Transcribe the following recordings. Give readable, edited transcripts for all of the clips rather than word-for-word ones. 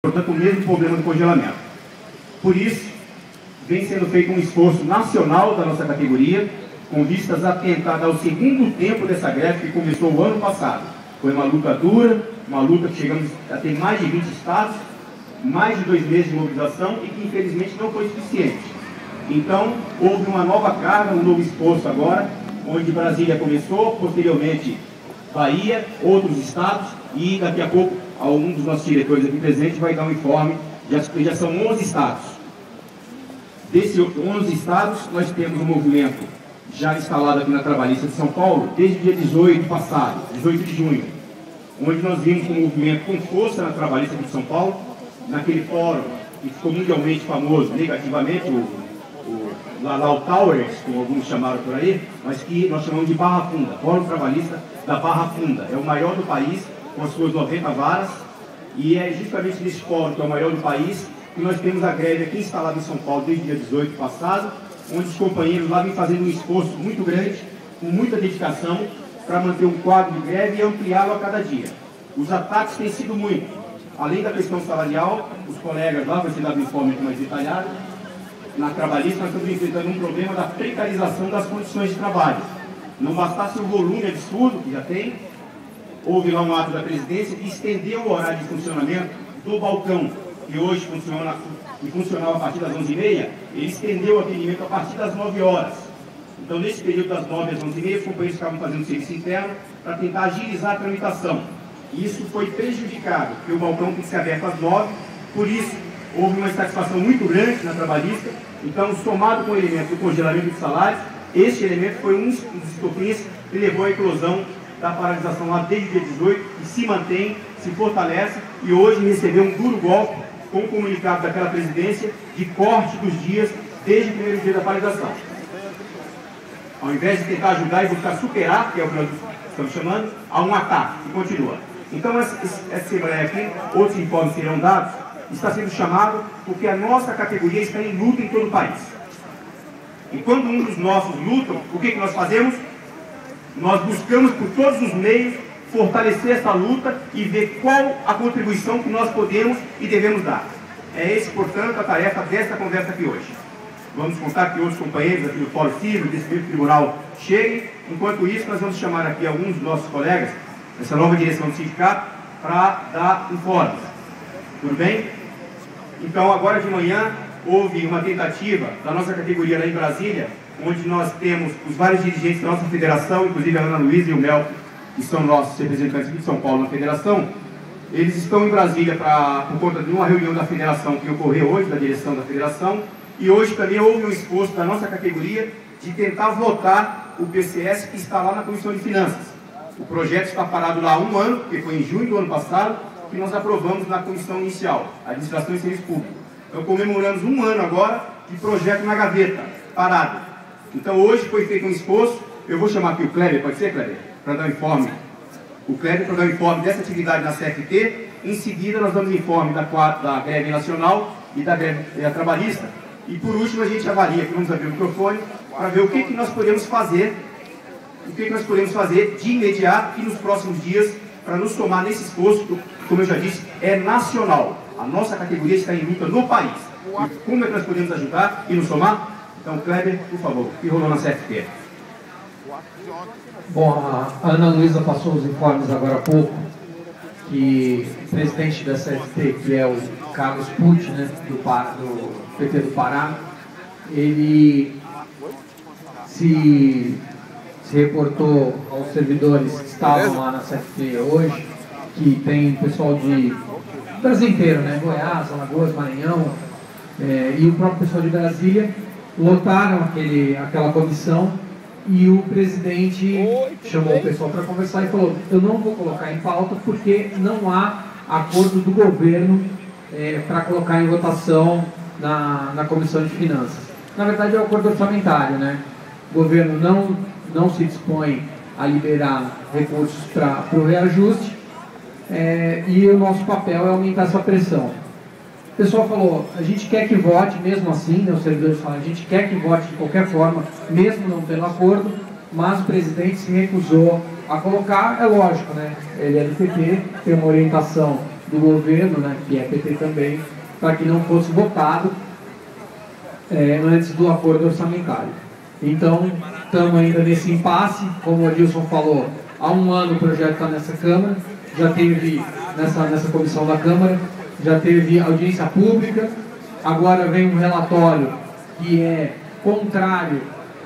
portanto, o mesmo problema do congelamento. Por isso, vem sendo feito um esforço nacional da nossa categoria, com vistas a tentar dar o segundo tempo dessa greve que começou o ano passado. Foi uma luta dura, uma luta que chegamos a ter mais de 20 estados, mais de 2 meses de mobilização e que infelizmente não foi suficiente. Então, houve uma nova carga, um novo esforço agora, onde Brasília começou, posteriormente Bahia, outros estados, e daqui a pouco algum dos nossos diretores aqui presentes vai dar um informe, já são 11 estados. Desses 11 estados, nós temos um movimento já instalado aqui na Trabalhista de São Paulo, desde o dia 18 passado, 18 de junho, onde nós vimos um movimento com força na Trabalhista aqui de São Paulo, naquele fórum que ficou mundialmente famoso, negativamente, o Lalau Towers, como alguns chamaram por aí, mas que nós chamamos de Barra Funda, Fórum Trabalhista da Barra Funda. É o maior do país, com as suas 90 varas, e é justamente nesse fórum, que é o maior do país, que nós temos a greve aqui instalada em São Paulo desde o dia 18 passado, onde os companheiros lá vêm fazendo um esforço muito grande, com muita dedicação, para manter um quadro de greve e ampliá-lo a cada dia. Os ataques têm sido muitos. Além da questão salarial, os colegas lá, vai ser dado um informe mais detalhado, na Trabalhista nós estamos enfrentando um problema da precarização das condições de trabalho. Não bastasse o volume absurdo que já tem, houve lá um ato da presidência que estendeu o horário de funcionamento do balcão, que hoje funciona e funcionava a partir das 11h30, ele estendeu o atendimento a partir das 9 horas. Então, nesse período das 9 às 11h30, os companheiros ficavam fazendo serviço interno para tentar agilizar a tramitação. E isso foi prejudicado, porque o balcão tem que ser aberto às 9, por isso houve uma insatisfação muito grande na Trabalhista. Então, somado com o elemento do congelamento dos salários, este elemento foi um dos estopins que levou à eclosão da paralisação lá desde o dia 18, que se mantém, se fortalece, e hoje recebeu um duro golpe com o comunicado daquela presidência de corte dos dias desde o primeiro dia da paralisação. Ao invés de tentar ajudar e buscar superar, que é o que nós estamos chamando, há um ataque, e continua. Então, essa semana aqui, outros informes serão dados, está sendo chamado porque a nossa categoria está em luta em todo o país. E quando um dos nossos lutam, o que nós fazemos? Nós buscamos por todos os meios fortalecer essa luta e ver qual a contribuição que nós podemos e devemos dar. É esse, portanto, a tarefa desta conversa aqui hoje. Vamos contar que outros companheiros aqui do Fórum Cívico, desse mesmo tribunal, cheguem. Enquanto isso, nós vamos chamar aqui alguns dos nossos colegas, essa nova direção do sindicato, para dar informes. Tudo bem? Então, agora de manhã, houve uma tentativa da nossa categoria lá em Brasília, onde nós temos os vários dirigentes da nossa federação, inclusive a Ana Luísa e o Mel, que são nossos representantes aqui de São Paulo na federação. Eles estão em Brasília por conta de uma reunião da federação que ocorreu hoje, da direção da federação, e hoje também houve um esforço da nossa categoria de tentar votar o PCS que está lá na Comissão de Finanças. O projeto está parado lá há um ano, porque foi em junho do ano passado, que nós aprovamos na comissão inicial, Administração e Serviço Público. Então comemoramos um ano agora de projeto na gaveta, parado. Então hoje foi feito um esforço, eu vou chamar aqui o Kleber, pode ser, Kleber? Para dar um informe. O Kleber para dar um informe dessa atividade na CFT, em seguida nós damos informe da greve nacional e da greve trabalhista, e por último a gente avalia, que vamos abrir o microfone, para ver o que nós podemos fazer, de imediato e nos próximos dias, para nos somar nesse esforço, que, como eu já disse, é nacional. A nossa categoria está em luta no país. E como é que nós podemos ajudar e nos somar? Então, Kleber, por favor, o que rolou na CFT? Bom, a Ana Luísa passou os informes agora há pouco, que o presidente da CFT, que é o Carlos Pucci, né, do PT do Pará, ele se reportou aos servidores que estavam lá na CFT hoje, que tem pessoal de Brasil inteiro, né, Goiás, Alagoas, Maranhão, e o próprio pessoal de Brasília, lotaram aquela comissão, e o presidente chamou o pessoal para conversar e falou: eu não vou colocar em pauta porque não há acordo do governo para colocar em votação na Comissão de Finanças. Na verdade é o acordo orçamentário, né? O governo não se dispõe a liberar recursos para o reajuste, e o nosso papel é aumentar essa pressão. O pessoal falou: a gente quer que vote mesmo assim, né? Os servidores falaram: a gente quer que vote de qualquer forma, mesmo não tendo acordo, mas o presidente se recusou a colocar. É lógico, né? Ele é do PT, tem uma orientação do governo, né, que é PT também, para que não fosse votado antes do acordo orçamentário. Então, estamos ainda nesse impasse, como o Adilson falou, há um ano o projeto está nessa Câmara, já teve nessa comissão da Câmara, já teve audiência pública, agora vem um relatório que é contrário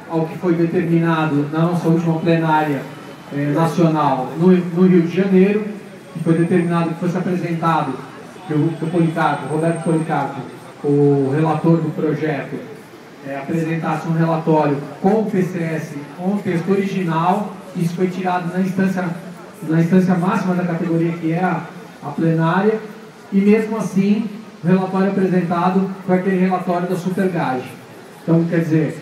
ao que foi determinado na nossa última plenária nacional no Rio de Janeiro, que foi determinado que fosse apresentado que o Roberto Policarpo, o relator do projeto, apresentasse um relatório com o PCS, com o texto original. Isso foi tirado na instância máxima da categoria, que é a plenária, e mesmo assim o relatório apresentado foi aquele relatório da Supergás. Então, quer dizer,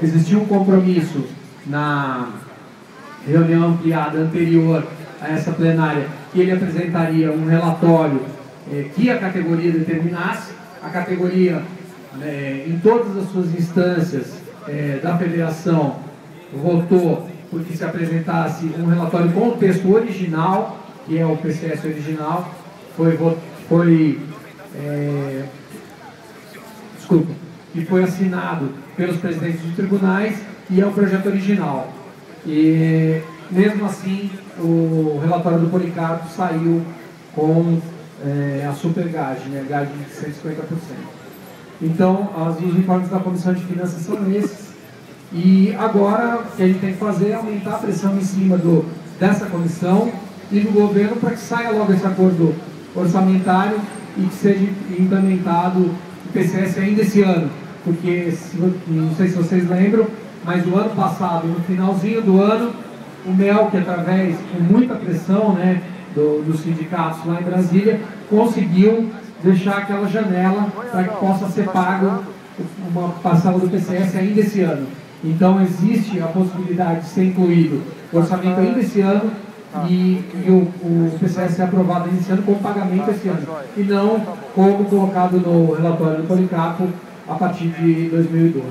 existia um compromisso na reunião ampliada anterior a essa plenária, que ele apresentaria um relatório que a categoria determinasse. A categoria, em todas as suas instâncias da federação, votou porque se apresentasse um relatório com o texto original, que é o PCS original, que foi assinado pelos presidentes dos tribunais, e é o projeto original. E mesmo assim, o relatório do Policarpo saiu com a Supergás, né, gás de 150%. Então, os informes da Comissão de Finanças são esses. E agora o que a gente tem que fazer é aumentar a pressão em cima dessa comissão e do governo para que saia logo esse acordo orçamentário e que seja implementado o PCS ainda esse ano. Porque, não sei se vocês lembram, mas no ano passado, no finalzinho do ano, o MEL, que através, com muita pressão, né, dos sindicatos lá em Brasília, conseguiu deixar aquela janela para que possa ser pago uma parcela do PCS ainda esse ano. Então existe a possibilidade de ser incluído o orçamento ainda esse ano e o PCS ser aprovado ainda esse ano com pagamento esse ano, e não como colocado no relatório do Policarpo a partir de 2012.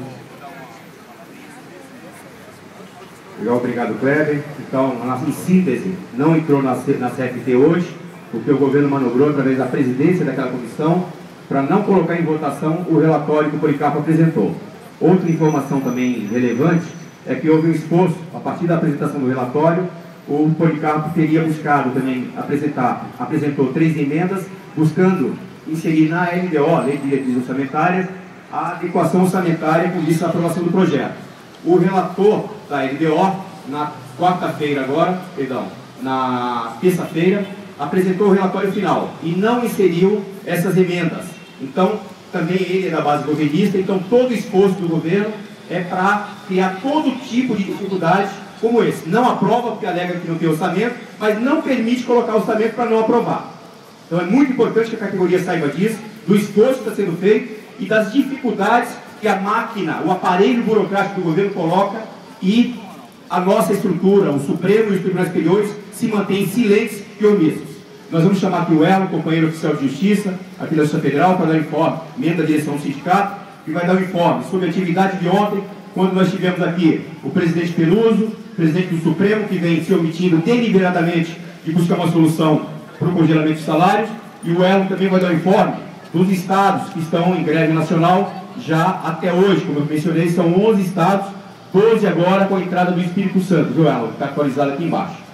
Legal, obrigado, Kleber. Então, em síntese, não entrou na CFT hoje, porque o governo manobrou através da presidência daquela comissão para não colocar em votação o relatório que o Policarpo apresentou. Outra informação também relevante é que houve um esforço, a partir da apresentação do relatório, o Policarpo teria buscado também apresentou 3 emendas, buscando inserir na LDO, Lei de Diretrizes Orçamentárias, a adequação orçamentária com vista à aprovação do projeto. O relator da LDO, na terça-feira, apresentou o relatório final e não inseriu essas emendas. Então, também ele é da base governista, então todo o esforço do governo é para criar todo tipo de dificuldade como esse. Não aprova porque alega que não tem orçamento, mas não permite colocar orçamento para não aprovar. Então é muito importante que a categoria saiba disso, do esforço que está sendo feito e das dificuldades que a máquina, o aparelho burocrático do governo coloca, e a nossa estrutura, o Supremo e os tribunais superiores se mantêm silentes e omissos. Nós vamos chamar aqui o Elon, companheiro oficial de Justiça, aqui da Justiça Federal, para dar um informe, membro da direção do sindicato, que vai dar um informe sobre a atividade de ontem, quando nós tivemos aqui o presidente Peluso, presidente do Supremo, que vem se omitindo deliberadamente de buscar uma solução para o congelamento de salários, e o Elon também vai dar um informe dos estados que estão em greve nacional, já até hoje, como eu mencionei, são 11 estados, 12 agora com a entrada do Espírito Santo, viu, Elon? Está atualizado aqui embaixo.